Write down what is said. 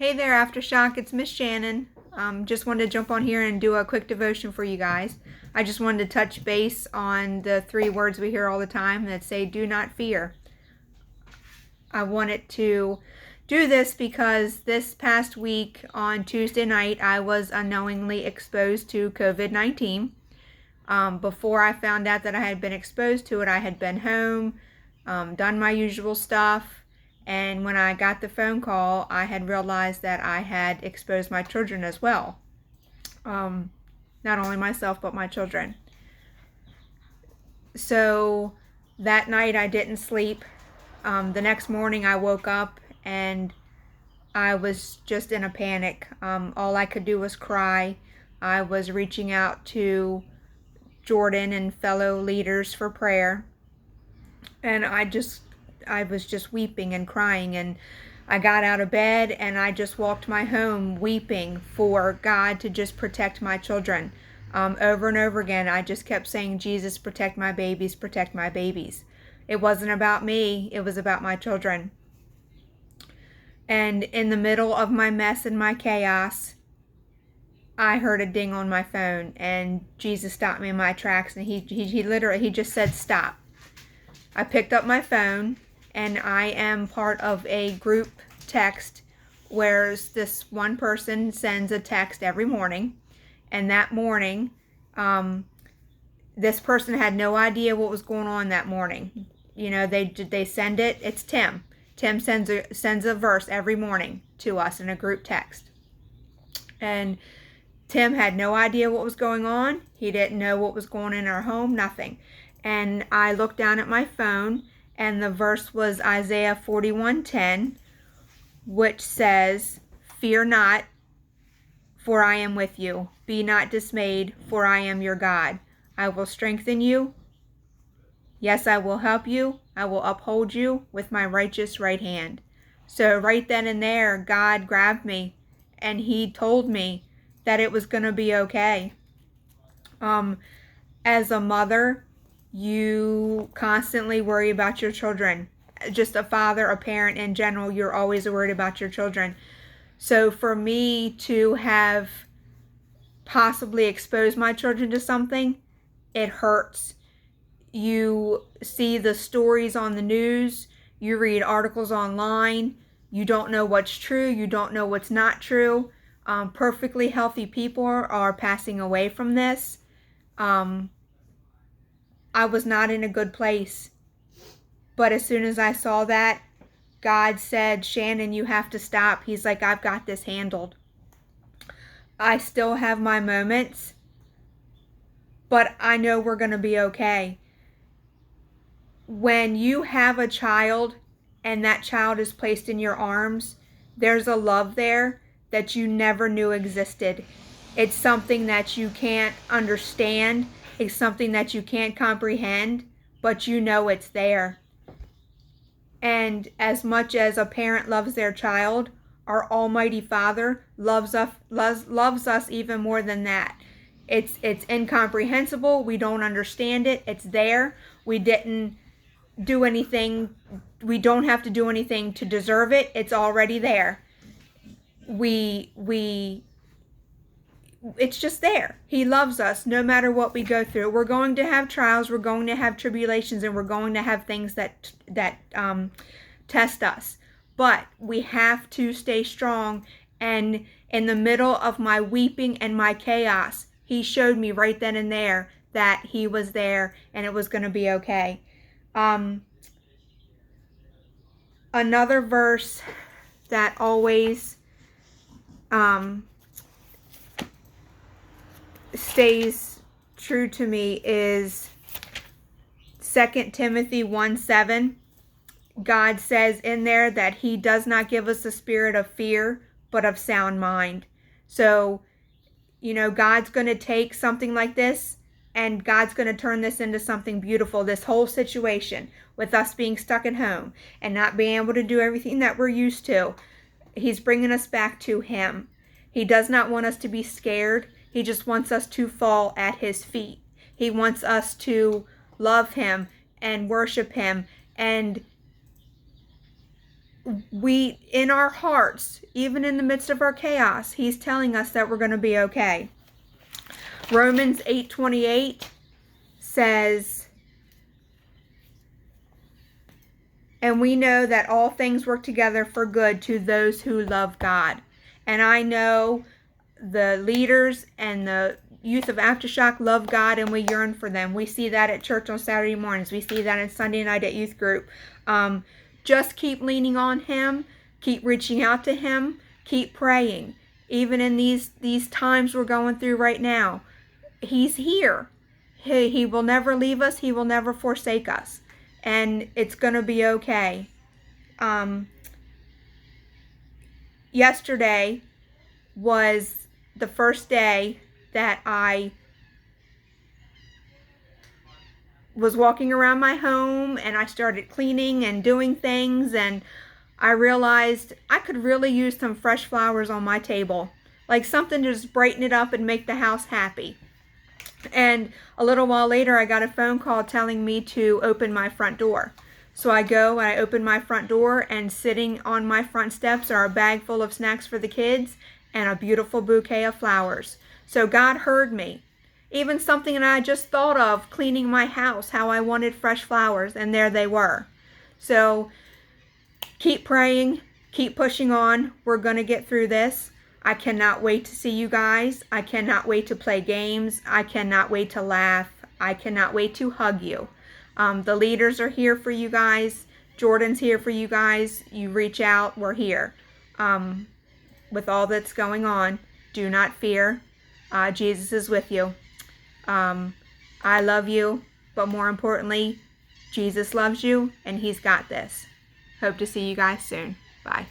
Hey there, Aftershock. It's Miss Shannon. Just wanted to jump on here and do a quick devotion for you guys. I just wanted to touch base on the 3 words we hear all the time that say, do not fear. I wanted to do this because this past week on Tuesday night, I was unknowingly exposed to COVID-19. Before I found out that I had been exposed to it, I had been home, done my usual stuff. And when I got the phone call, I had realized that I had exposed my children as well. Not only myself, but my children. So that night I didn't sleep. The next morning I woke up and I was just in a panic. All I could do was cry. I was reaching out to Jordan and fellow leaders for prayer. And I was just weeping and crying, and I got out of bed and I just walked my home weeping for God to just protect my children. Over and over again, I just kept saying, Jesus, protect my babies, protect my babies. It wasn't about me, it was about my children. And in the middle of my mess and my chaos, I heard a ding on my phone, and Jesus stopped me in my tracks, and he literally just said, stop. I picked up my phone, and I am part of a group text where this one person sends a text every morning. And that morning, this person had no idea what was going on that morning. You know, they send it. It's Tim. Tim sends a verse every morning to us in a group text. And Tim had no idea what was going on. He didn't know what was going on in our home, nothing. And I looked down at my phone, and the verse was Isaiah 41:10, which says, fear not, for I am with you. Be not dismayed, for I am your God. I will strengthen you. Yes, I will help you. I will uphold you with my righteous right hand. So right then and there, God grabbed me, and he told me that it was going to be okay. As a mother, you constantly worry about your children. Just a father, a parent in general, you're always worried about your children. So for me to have possibly exposed my children to something, it hurts. You see the stories on the news, you read articles online, you don't know what's true, you don't know what's not true. Perfectly healthy people are passing away from this. I was not in a good place. But as soon as I saw that, God said, Shannon, you have to stop. He's like, I've got this handled. I still have my moments, but I know we're going to be okay. When you have a child and that child is placed in your arms, there's a love there that you never knew existed. It's something that you can't understand. It's something that you can't comprehend, but you know it's there. And as much as a parent loves their child, our Almighty Father loves us even more than that. It's incomprehensible. We don't understand it. It's there. We didn't do anything. We don't have to do anything to deserve it. It's already there. It's just there. He loves us no matter what we go through. We're going to have trials, we're going to have tribulations, and we're going to have things that test us. But we have to stay strong. And in the middle of my weeping and my chaos, he showed me right then and there that he was there and it was going to be okay. Another verse that always stays true to me is 2 Timothy 1:7. God says in there that he does not give us a spirit of fear, but of sound mind. So, you know, God's going to take something like this and God's going to turn this into something beautiful. This whole situation with us being stuck at home and not being able to do everything that we're used to. He's bringing us back to him. He does not want us to be scared. He just wants us to fall at his feet. He wants us to love him and worship him and we, in our hearts, even in the midst of our chaos, he's telling us that we're going to be okay. Romans 8:28 says, and we know that all things work together for good to those who love God. And I know the leaders and the youth of Aftershock love God, and we yearn for them. We see that at church on Saturday mornings. We see that on Sunday night at youth group. Just keep leaning on him. Keep reaching out to him. Keep praying. Even in these times we're going through right now, he's here. He will never leave us. He will never forsake us. And it's going to be okay. Yesterday was the first day that I was walking around my home, and I started cleaning and doing things, and I realized I could really use some fresh flowers on my table, like something to just brighten it up and make the house happy. And a little while later, I got a phone call telling me to open my front door. So I go and I open my front door, and sitting on my front steps are a bag full of snacks for the kids and a beautiful bouquet of flowers. So God heard me. Even something that I just thought of, cleaning my house, how I wanted fresh flowers, and there they were. So keep praying, keep pushing on. We're going to get through this. I cannot wait to see you guys. I cannot wait to play games. I cannot wait to laugh. I cannot wait to hug you. The leaders are here for you guys. Jordan's here for you guys. You reach out, we're here. With all that's going on, do not fear. Jesus is with you. I love you, but more importantly, Jesus loves you, and he's got this. Hope to see you guys soon. Bye.